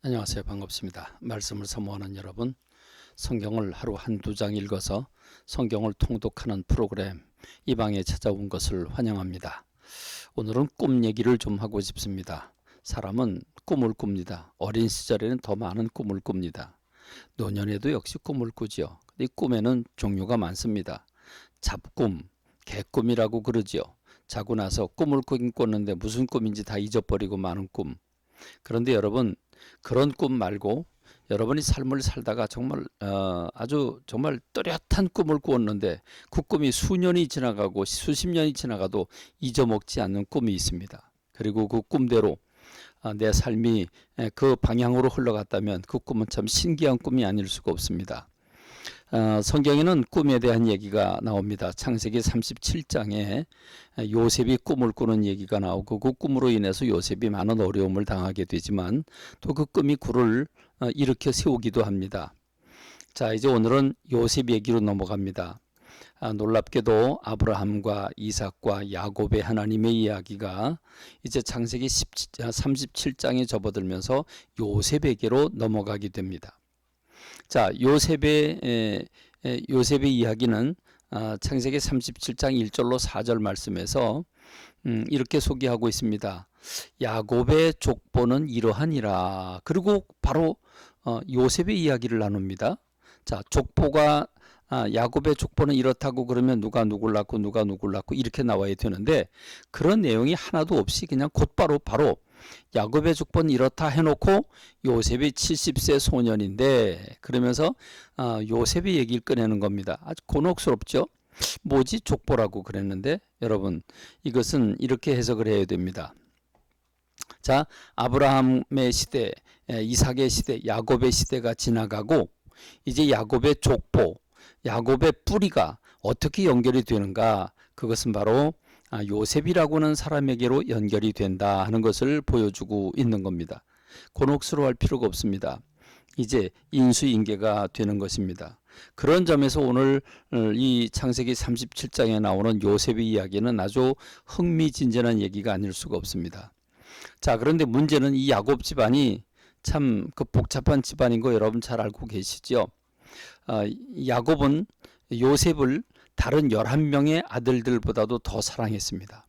안녕하세요. 반갑습니다. 말씀을 사모하는 여러분, 성경을 하루 한두 장 읽어서 성경을 통독하는 프로그램 이 방에 찾아온 것을 환영합니다. 오늘은 꿈 얘기를 좀 하고 싶습니다. 사람은 꿈을 꿉니다. 어린 시절에는 더 많은 꿈을 꿉니다. 노년에도 역시 꿈을 꾸지요. 이 꿈에는 종류가 많습니다. 잡꿈, 개꿈이라고 그러지요. 자고 나서 꿈을 꾸긴 꿨는데 무슨 꿈인지 다 잊어버리고 마는 꿈. 그런데 여러분, 그런 꿈 말고 여러분이 삶을 살다가 정말 아주 정말 또렷한 꿈을 꾸었는데 그 꿈이 수년이 지나가고 수십 년이 지나가도 잊어먹지 않는 꿈이 있습니다. 그리고 그 꿈대로 내 삶이 그 방향으로 흘러갔다면 그 꿈은 참 신기한 꿈이 아닐 수가 없습니다. 성경에는 꿈에 대한 얘기가 나옵니다. 창세기 37장에 요셉이 꿈을 꾸는 얘기가 나오고 그 꿈으로 인해서 요셉이 많은 어려움을 당하게 되지만 또 그 꿈이 그를 일으켜 세우기도 합니다. 자, 이제 오늘은 요셉 얘기로 넘어갑니다. 놀랍게도 아브라함과 이삭과 야곱의 하나님의 이야기가 이제 창세기 37장에 접어들면서 요셉에게로 넘어가게 됩니다. 자, 요셉의 이야기는 창세기 37장 1절로 4절 말씀에서 이렇게 소개하고 있습니다. 야곱의 족보는 이러하니라. 그리고 바로 요셉의 이야기를 나눕니다. 자, 족보가 야곱의 족보는 이렇다고 그러면 누가 누굴 낳고 누가 누굴 낳고 이렇게 나와야 되는데 그런 내용이 하나도 없이 그냥 곧바로 야곱의 족보는 이렇다 해놓고 요셉이 70세 소년인데 그러면서 요셉의 얘기를 꺼내는 겁니다. 아주 곤혹스럽죠. 뭐지 족보라고 그랬는데 여러분 이것은 이렇게 해석을 해야 됩니다. 자, 아브라함의 시대, 이삭의 시대, 야곱의 시대가 지나가고 이제 야곱의 족보, 야곱의 뿌리가 어떻게 연결이 되는가? 그것은 바로 요셉이라고 하는 사람에게로 연결이 된다 하는 것을 보여주고 있는 겁니다. 곤혹스러워할 필요가 없습니다. 이제 인수인계가 되는 것입니다. 그런 점에서 오늘 이 창세기 37장에 나오는 요셉의 이야기는 아주 흥미진진한 얘기가 아닐 수가 없습니다. 자, 그런데 문제는 이 야곱 집안이 참 그 복잡한 집안인 거 여러분 잘 알고 계시죠? 야곱은 요셉을 다른 11명의 아들들보다도 더 사랑했습니다.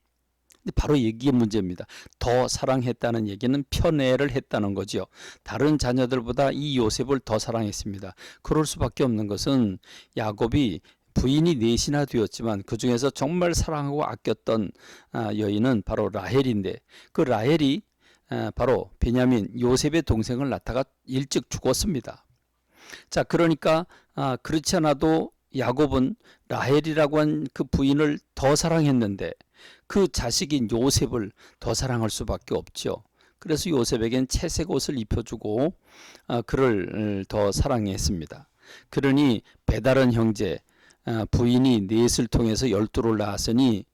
근데 바로 이게 문제입니다. 더 사랑했다는 얘기는 편애를 했다는 거죠. 다른 자녀들보다 이 요셉을 더 사랑했습니다. 그럴 수밖에 없는 것은 야곱이 부인이 넷이나 되었지만 그 중에서 정말 사랑하고 아꼈던 여인은 바로 라헬인데 그 라헬이 바로 베냐민 요셉의 동생을 낳다가 일찍 죽었습니다. 자, 그러니까 그렇지 않아도 야곱은 라헬이라고 한 그 부인을 더 사랑했는데 그 자식인 요셉을 더 사랑할 수밖에 없죠. 그래서 요셉에겐 채색 옷을 입혀주고 그를 더 사랑했습니다. 그러니 배다른 형제 부인이 넷을 통해서 12를 낳았으니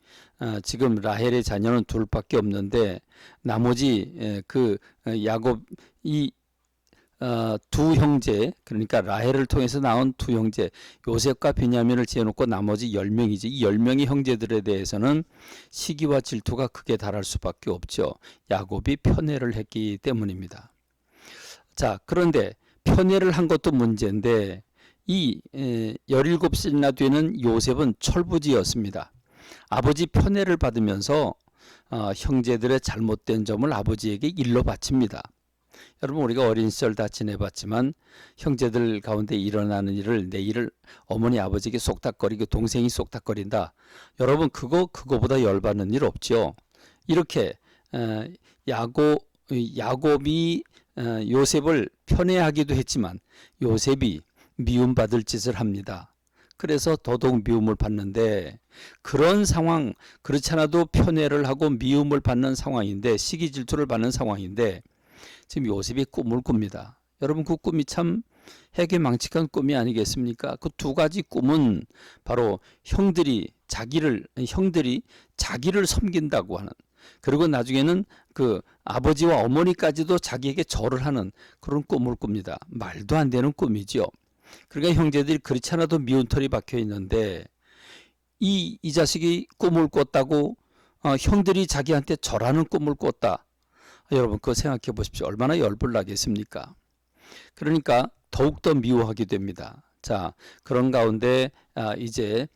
지금 라헬의 자녀는 둘밖에 없는데 나머지 그 야곱이 두 형제, 그러니까 라헬을 통해서 나온 두 형제 요셉과 베냐민을 지어놓고 나머지 10명이지. 이 10명의 형제들에 대해서는 시기와 질투가 극에 달할 수밖에 없죠. 야곱이 편애를 했기 때문입니다. 자, 그런데 편애를 한 것도 문제인데 이 17살이나 되는 요셉은 철부지였습니다. 아버지 편애를 받으면서 형제들의 잘못된 점을 아버지에게 일러 바칩니다. 여러분 우리가 어린 시절 다 지내봤지만 형제들 가운데 일어나는 일을 내 일을 어머니 아버지에게 쏙닥거리고 동생이 쏙닥거린다. 여러분 그거보다 열받는 일 없죠. 이렇게 야곱이 요셉을 편애하기도 했지만 요셉이 미움받을 짓을 합니다. 그래서 더더욱 미움을 받는데 그런 상황 그렇지 않아도 편애를 하고 미움을 받는 상황인데 시기 질투를 받는 상황인데 지금 요셉이 꿈을 꿉니다. 여러분 그 꿈이 참 해괴망측한 꿈이 아니겠습니까? 그 두 가지 꿈은 바로 형들이 자기를 섬긴다고 하는 그리고 나중에는 그 아버지와 어머니까지도 자기에게 절을 하는 그런 꿈을 꿉니다. 말도 안 되는 꿈이죠. 그러니까 형제들이 그렇지 않아도 미운 털이 박혀 있는데 이 자식이 꿈을 꿨다고 형들이 자기한테 절하는 꿈을 꿨다. 여러분 그거 생각해 보십시오. 얼마나 열불 나겠습니까? 그러니까 더욱더 미워하게 됩니다. 자, 그런 가운데 이제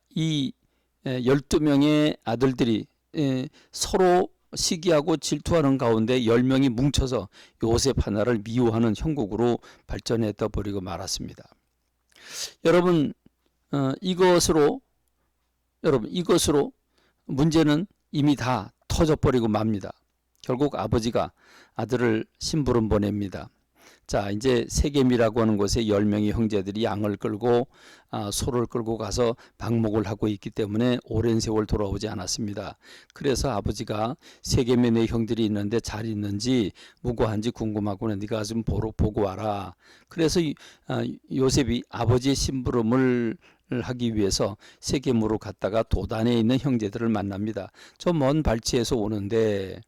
이 12명의 아들들이 서로 시기하고 질투하는 가운데 10명이 뭉쳐서 요셉 하나를 미워하는 형국으로 발전했다 버리고 말았습니다. 여러분 이것으로 문제는 이미 다 터져버리고 맙니다. 결국 아버지가 아들을 심부름 보냅니다. 자, 이제 세겜이라고 하는 곳에 10명의 형제들이 양을 끌고 소를 끌고 가서 방목을 하고 있기 때문에 오랜 세월 돌아오지 않았습니다. 그래서 아버지가 세겜에 내 형들이 있는데 잘 있는지 무고한지 궁금하구나. 네가 좀 보고 와라. 그래서 요셉이 아버지의 심부름을 하기 위해서 세겜으로 갔다가 도단에 있는 형제들을 만납니다. 저 먼 발치에서 오는데,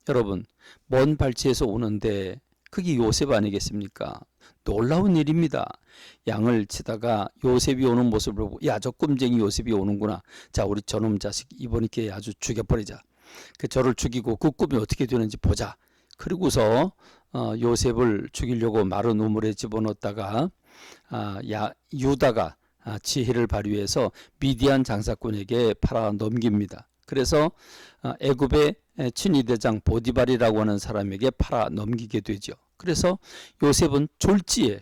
여러분 먼 발치에서 오는데 그게 요셉 아니겠습니까? 놀라운 일입니다. 양을 치다가 요셉이 오는 모습을 보고 야, 저 꼼쟁이 요셉이 오는구나. 자, 우리 저놈 자식 이번 기회에 아주 죽여버리자. 저를 죽이고 그 꿈이 어떻게 되는지 보자. 그리고서 요셉을 죽이려고 마른 우물에 집어넣었다가 유다가 지혜를 발휘해서 미디안 장사꾼에게 팔아 넘깁니다. 그래서 애굽의 친위대장 보디발이라고 하는 사람에게 팔아 넘기게 되죠. 그래서 요셉은 졸지에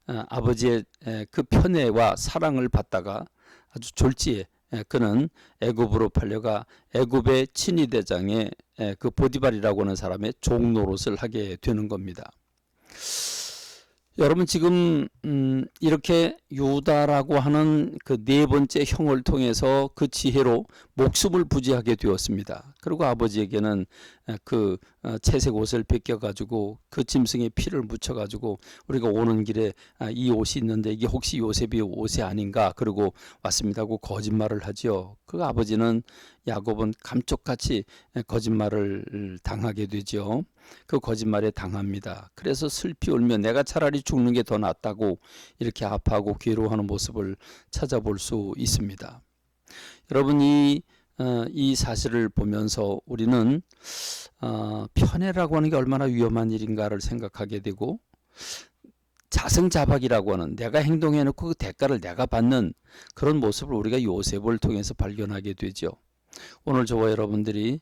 아버지의 그 편애와 사랑을 받다가 아주 졸지에 그는 애굽으로 팔려가 애굽의 친위대장의 그 보디발이라고 하는 사람의 종노릇을 하게 되는 겁니다. 여러분 지금 이렇게 유다라고 하는 그 네 번째 형을 통해서 그 지혜로 목숨을 부지하게 되었습니다. 그리고 아버지에게는 그 채색 옷을 벗겨가지고 그 짐승의 피를 묻혀가지고 우리가 오는 길에 이 옷이 있는데 이게 혹시 요셉의 옷이 아닌가 그러고 왔습니다 하고 거짓말을 하지요. 그 아버지는 야곱은 감쪽같이 거짓말을 당하게 되죠. 그 거짓말에 당합니다. 그래서 슬피 울며 내가 차라리 죽는 게 더 낫다고 이렇게 아파하고 괴로워하는 모습을 찾아볼 수 있습니다. 여러분 이 사실을 보면서 우리는 편애라고 하는 게 얼마나 위험한 일인가를 생각하게 되고 자승자박이라고 하는 내가 행동해놓고 그 대가를 내가 받는 그런 모습을 우리가 요셉을 통해서 발견하게 되죠. 오늘 저와 여러분들이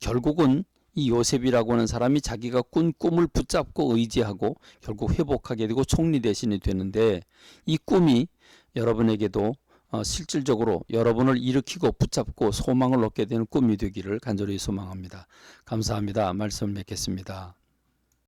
결국은 이 요셉이라고 하는 사람이 자기가 꾼 꿈을 붙잡고 의지하고 결국 회복하게 되고 총리 대신이 되는데 이 꿈이 여러분에게도 실질적으로 여러분을 일으키고 붙잡고 소망을 얻게 되는 꿈이 되기를 간절히 소망합니다. 감사합니다. 말씀을 맺겠습니다.